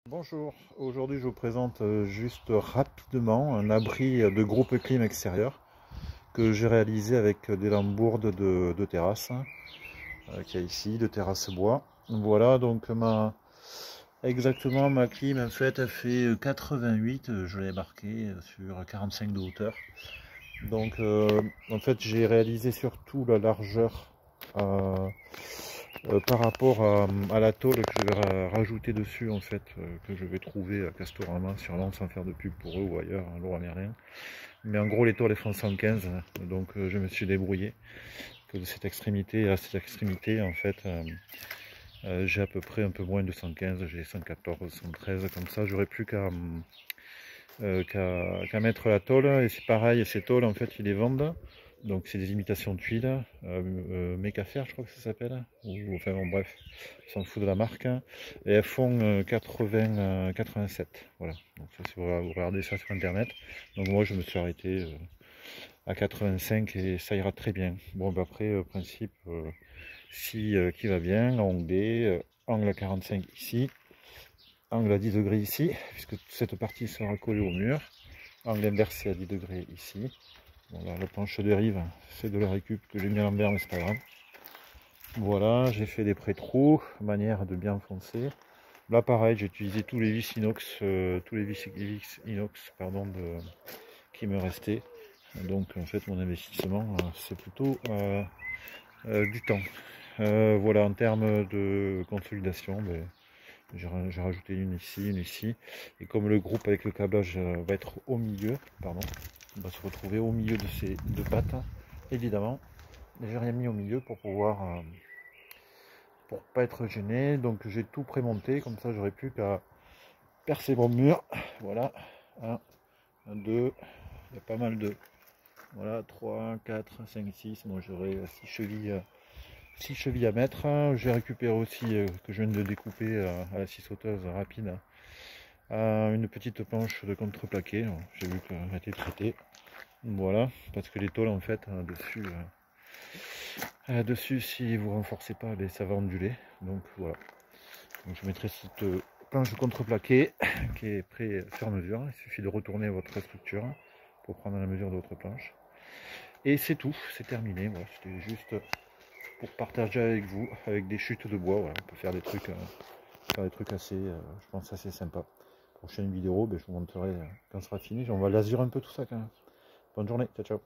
Bonjour, aujourd'hui je vous présente juste rapidement un abri de groupe clim extérieur que j'ai réalisé avec des lambourdes de terrasse qu'il y a ici, de terrasse bois. Voilà, donc exactement ma clim en fait elle fait 88, je l'ai marqué sur 45 de hauteur. Donc en fait j'ai réalisé surtout la largeur par rapport à la tôle que je vais rajouter dessus en fait, que je vais trouver à Castorama sur Lens sans faire de pub pour eux ou ailleurs, à Loire-Amérien. Mais en gros les tôles font 115, donc je me suis débrouillé que de cette extrémité à cette extrémité en fait j'ai à peu près un peu moins de 115, j'ai 114, 113 comme ça, j'aurais plus qu'à mettre la tôle. Et c'est pareil, ces tôles en fait ils les vendent. Donc c'est des imitations de tuiles, Mécafer je crois que ça s'appelle, ou enfin bon bref, on s'en fout de la marque, hein. Et elles font 80, 87, voilà, donc ça c'est vous regardez ça sur internet. Donc moi je me suis arrêté à 85 et ça ira très bien. Bon bah après principe, si qui va bien, anglais, angle à 45 ici, angle à 10 degrés ici, puisque cette partie sera collée au mur, angle inversé à 10 degrés ici. Bon, là, la planche de rive, c'est de la récup que j'ai mis à l'envers, mais c'est pas grave. Voilà, j'ai fait des pré-trous, manière de bien foncer. Là, pareil, j'ai utilisé tous les vis inox, pardon, qui me restaient. Donc, en fait, mon investissement, c'est plutôt du temps. Voilà, en termes de consolidation, ben, j'ai rajouté une ici. Et comme le groupe avec le câblage va être au milieu, pardon, on va se retrouver au milieu de ces deux pattes, évidemment. J'ai rien mis au milieu pour pouvoir, pour pas être gêné. Donc j'ai tout prémonté, comme ça j'aurais plus qu'à percer mon mur. Voilà, 1, 2, il y a pas mal de, voilà, 3, 4, 5, 6. Bon, j'aurai 6 chevilles à mettre. J'ai récupéré aussi, que je viens de découper à la scie sauteuse rapide, une petite planche de contreplaqué. J'ai vu qu'elle a été traitée. Voilà, parce que les tôles en fait dessus si vous renforcez pas, ça va onduler. Donc voilà. Donc je mettrai cette planche de contreplaqué qui est prêt sur mesure. Il suffit de retourner votre structure pour prendre la mesure de votre planche. Et c'est tout, c'est terminé. Voilà, c'était juste pour partager avec vous, avec des chutes de bois. Voilà, on peut faire des trucs assez, je pense assez sympa. Prochaine vidéo, ben, je vous montrerai quand ce sera fini. On va laser un peu tout ça quand même. Bonne journée, ciao ciao.